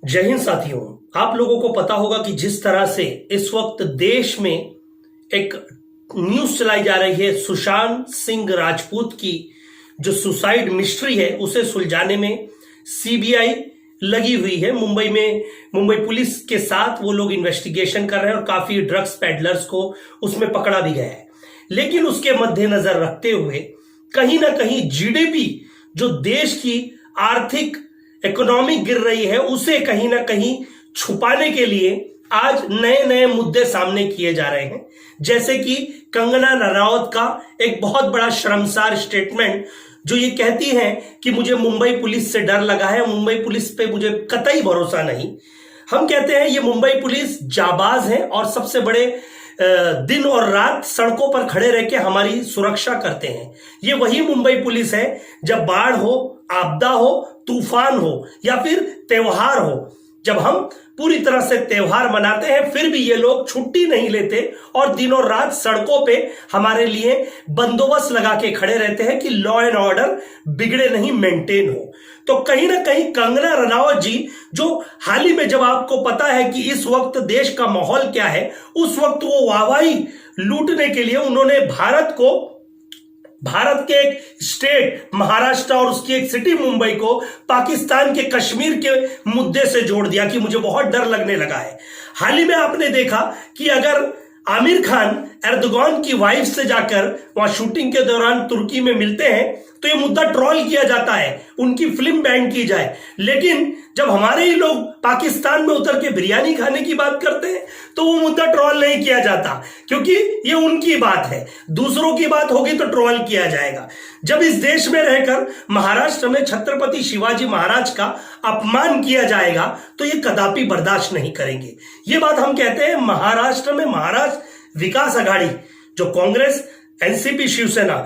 जय हिंद साथियों। आप लोगों को पता होगा कि जिस तरह से इस वक्त देश में एक न्यूज चलाई जा रही है, सुशांत सिंह राजपूत की जो सुसाइड मिस्ट्री है उसे सुलझाने में सीबीआई लगी हुई है। मुंबई पुलिस के साथ वो लोग इन्वेस्टिगेशन कर रहे हैं और काफी ड्रग्स पेडलर्स को उसमें पकड़ा भी गया है। लेकिन उसके मद्देनजर रखते हुए कहीं ना कहीं जीडीपी जो देश की आर्थिक इकोनॉमी गिर रही है उसे कहीं ना कहीं छुपाने के लिए आज नए नए मुद्दे सामने किए जा रहे हैं। जैसे कि कंगना रनौत का एक बहुत बड़ा शर्मसार स्टेटमेंट जो ये कहती है कि मुझे मुंबई पुलिस से डर लगा है, मुंबई पुलिस पे मुझे कतई भरोसा नहीं। हम कहते हैं ये मुंबई पुलिस जाबाज है और सबसे बड़े दिन और रात सड़कों पर खड़े रह के हमारी सुरक्षा करते हैं। ये वही मुंबई पुलिस है जब बाढ़ हो, आपदा हो, तूफान हो या फिर त्योहार हो, जब हम पूरी तरह से त्योहार मनाते हैं फिर भी ये लोग छुट्टी नहीं लेते और दिनों रात सड़कों पे हमारे लिए बंदोबस्त लगा के खड़े रहते हैं कि लॉ एंड ऑर्डर बिगड़े नहीं, मेंटेन हो। तो कहीं ना कहीं कंगना रनौत जी जो हाल ही में, जब आपको पता है कि इस वक्त देश का माहौल क्या है, उस वक्त वो वाहवाही लूटने के लिए उन्होंने भारत के एक स्टेट महाराष्ट्र और उसकी एक सिटी मुंबई को पाकिस्तान के कश्मीर के मुद्दे से जोड़ दिया कि मुझे बहुत डर लगने लगा है। हाल ही में आपने देखा कि अगर आमिर खान एर्दोगान की वाइफ से जाकर वहां शूटिंग के दौरान तुर्की में मिलते हैं तो ये मुद्दा ट्रोल किया जाता है, उनकी फिल्म बैन की जाए। लेकिन जब हमारे ही लोग पाकिस्तान में उतर के बिरयानी खाने की बात करते हैं तो वो मुद्दा ट्रोल नहीं किया जाता, क्योंकि ये उनकी बात है। दूसरों की बात होगी तो ट्रोल किया जाएगा। जब इस देश में रहकर महाराष्ट्र में छत्रपति शिवाजी महाराज का अपमान किया जाएगा तो ये कदापि बर्दाश्त नहीं करेंगे। ये बात हम कहते हैं महाराष्ट्र में महाराष्ट्र विकास आघाड़ी जो कांग्रेस, एनसीपी, शिवसेना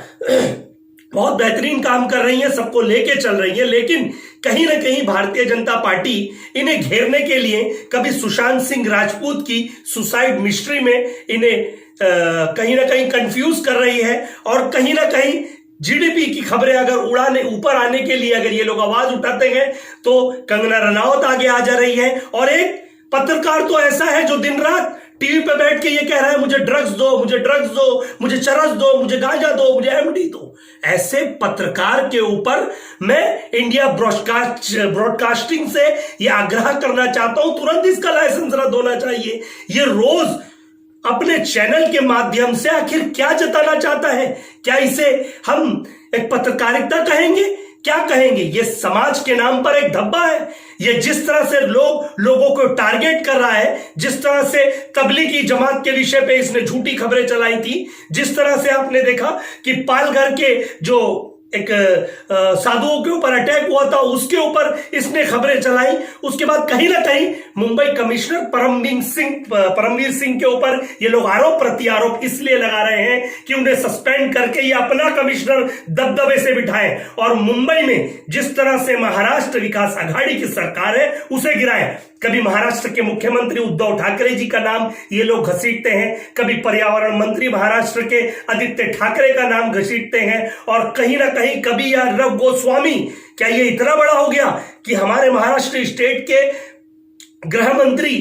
बहुत बेहतरीन काम कर रही है, सबको लेके चल रही है। लेकिन कहीं ना कहीं भारतीय जनता पार्टी इन्हें घेरने के लिए कभी सुशांत सिंह राजपूत की सुसाइड मिस्ट्री में इन्हें कहीं ना कहीं कंफ्यूज कर रही है और कहीं ना कहीं जीडीपी की खबरें अगर ऊपर आने के लिए अगर ये लोग आवाज उठाते हैं तो कंगना रनौत आगे आ जा रही है। और एक पत्रकार तो ऐसा है जो दिन रात टीवी पे बैठ के ये कह रहा है मुझे ड्रग्स दो, मुझे ड्रग्स दो, मुझे चरस दो, मुझे गांजा दो, मुझे एमडी दो। ऐसे पत्रकार के ऊपर मैं इंडिया ब्रॉडकास्टिंग से ये आग्रह करना चाहता हूं, तुरंत इसका लाइसेंस रद्द होना चाहिए। ये रोज अपने चैनल के माध्यम से आखिर क्या जताना चाहता है? क्या इसे हम एक पत्रकारिता कहेंगे? क्या कहेंगे? ये समाज के नाम पर एक धब्बा है। ये जिस तरह से लोगों को टारगेट कर रहा है, जिस तरह से तबलीगी जमात के विषय पे इसने झूठी खबरें चलाई थी, जिस तरह से आपने देखा कि पालघर के जो एक साधुओं के ऊपर अटैक हुआ था उसके ऊपर इसने खबरें चलाई। उसके बाद कहीं ना कहीं मुंबई कमिश्नर परमवीर सिंह के ऊपर ये लोग आरोप प्रत्यारोप इसलिए लगा रहे हैं कि उन्हें सस्पेंड करके ये अपना कमिश्नर दबदबे से बिठाएं और मुंबई में जिस तरह से महाराष्ट्र विकास आघाड़ी की सरकार है उसे गिराएं। कभी महाराष्ट्र के मुख्यमंत्री उद्धव ठाकरे जी का नाम ये लोग घसीटते हैं, कभी पर्यावरण मंत्री महाराष्ट्र के आदित्य ठाकरे का नाम घसीटते हैं और कहीं ना कहीं कभी यार रव गोस्वामी, क्या ये इतना बड़ा हो गया कि हमारे महाराष्ट्र स्टेट के गृह मंत्री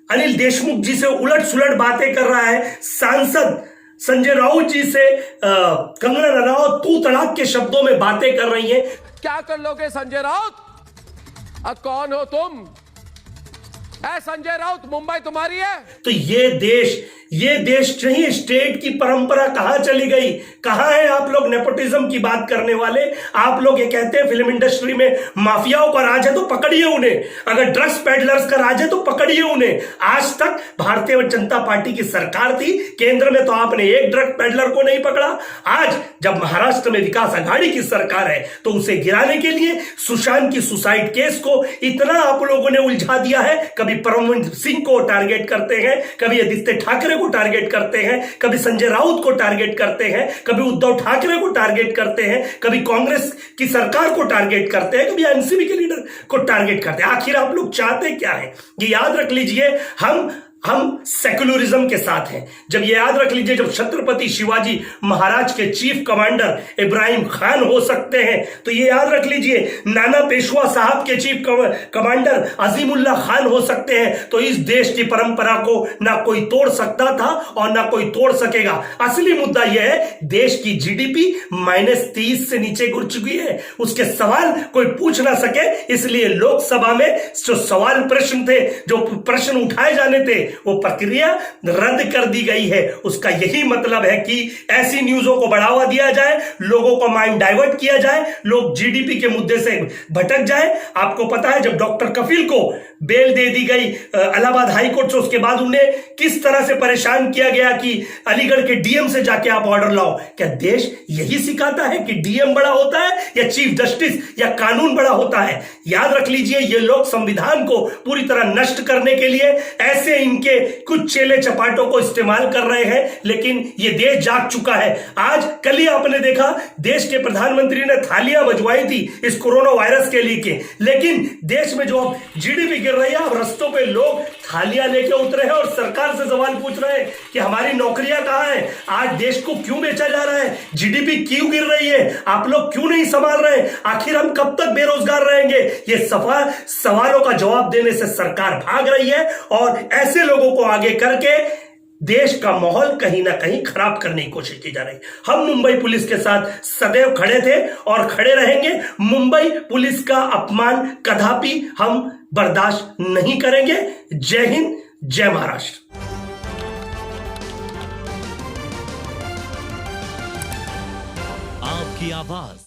अनिल देशमुख जी से उलट सुलट बातें कर रहा है। सांसद संजय राउत जी से कंगना रनौत तू तड़ाक के शब्दों में बातें कर रही है। क्या कर लोगे संजय राउत? कौन हो तुम? संजय राउत, मुंबई तुम्हारी है? तो ये देश नहीं, स्टेट की परंपरा कहां चली गई? कहां है आप लोग नेपोटिज्म की बात करने वाले? आप लोग ये कहते हैं फिल्म इंडस्ट्री में माफियाओं का राज है तो पकड़िए उन्हें, अगर ड्रग्स पेडलर्स का राज है तो पकड़िए उन्हें। आज तक भारतीय जनता पार्टी की सरकार थी केंद्र में तो आपने एक ड्रग पेडलर को नहीं पकड़ा। आज जब महाराष्ट्र में विकास आघाड़ी की सरकार है तो उसे गिराने के लिए सुशांत की सुसाइड केस को इतना आप लोगों ने उलझा दिया है। कभी परमवीर सिंह को टारगेट करते हैं, कभी आदित्य ठाकरे को टारगेट करते हैं, कभी संजय राउत को टारगेट करते हैं, कभी उद्धव ठाकरे को टारगेट करते हैं, कभी कांग्रेस की सरकार को टारगेट करते हैं, कभी एनसीपी के लीडर को टारगेट करते हैं। आखिर आप लोग चाहते क्या है? ये याद रख लीजिए, हम हम सेकुलरिज्म के साथ हैं। जब ये याद रख लीजिए, जब छत्रपति शिवाजी महाराज के चीफ कमांडर इब्राहिम खान हो सकते हैं, तो ये याद रख लीजिए नाना पेशवा साहब के चीफ कमांडर अजीमुल्ला खान हो सकते हैं, तो इस देश की परंपरा को ना कोई तोड़ सकता था और ना कोई तोड़ सकेगा। असली मुद्दा यह है, देश की जीडीपी -30 से नीचे गिर चुकी है, उसके सवाल कोई पूछ ना सके, इसलिए लोकसभा में जो सवाल प्रश्न थे, जो प्रश्न उठाए जाने थे, वो प्रक्रिया रद्द कर दी गई है। उसका यही मतलब है कि ऐसी न्यूज़ों को बढ़ावा दिया जाए, लोगों को माइंड डाइवर्ट किया जाए, लोग जीडीपी के मुद्दे से भटक जाए। आपको पता है जब डॉक्टर कफील को बेल दे दी गई इलाहाबाद हाई कोर्ट से, उसके बाद उन्हें किस तरह से परेशान किया गया कि अलीगढ़ के डीएम से जाके आप ऑर्डर लाओ। क्या देश यही सिखाता है कि डीएम बड़ा होता है या चीफ जस्टिस या कानून बड़ा होता है? याद रख लीजिए, ये लोग संविधान को पूरी तरह नष्ट करने के लिए ऐसे इनके कुछ चेले चपाटों को इस्तेमाल कर रहे हैं, लेकिन ये देश जाग चुका है। आज कल ही आपने देखा, देश के प्रधानमंत्री ने थालियां बजवाई थी इस कोरोना वायरस के लिए, लेकिन देश में जो अब जीडीपी गिर रही है, अब रस्तों पे लोग थालियां लेके उतरे हैं और सरकार से सवाल पूछ रहे हैं कि हमारी नौकरियां कहां हैं? आज देश को क्यों बेचा जा रहा है? जीडीपी क्यों गिर रही है? आप लोग क्यों नहीं संभाल रहे? आखिर हम कब तक बेरोजगार रहेंगे? ये सवालों का जवाब देने से सरकार भाग रही है और ऐसे लोगों को आगे करके देश का माहौल कहीं ना कहीं खराब करने की कोशिश की जा रही। हम मुंबई पुलिस के साथ सदैव खड़े थे और खड़े रहेंगे। मुंबई पुलिस का अपमान कदापि हम बर्दाश्त नहीं करेंगे। जय हिंद, जय महाराष्ट्र। आपकी आवाज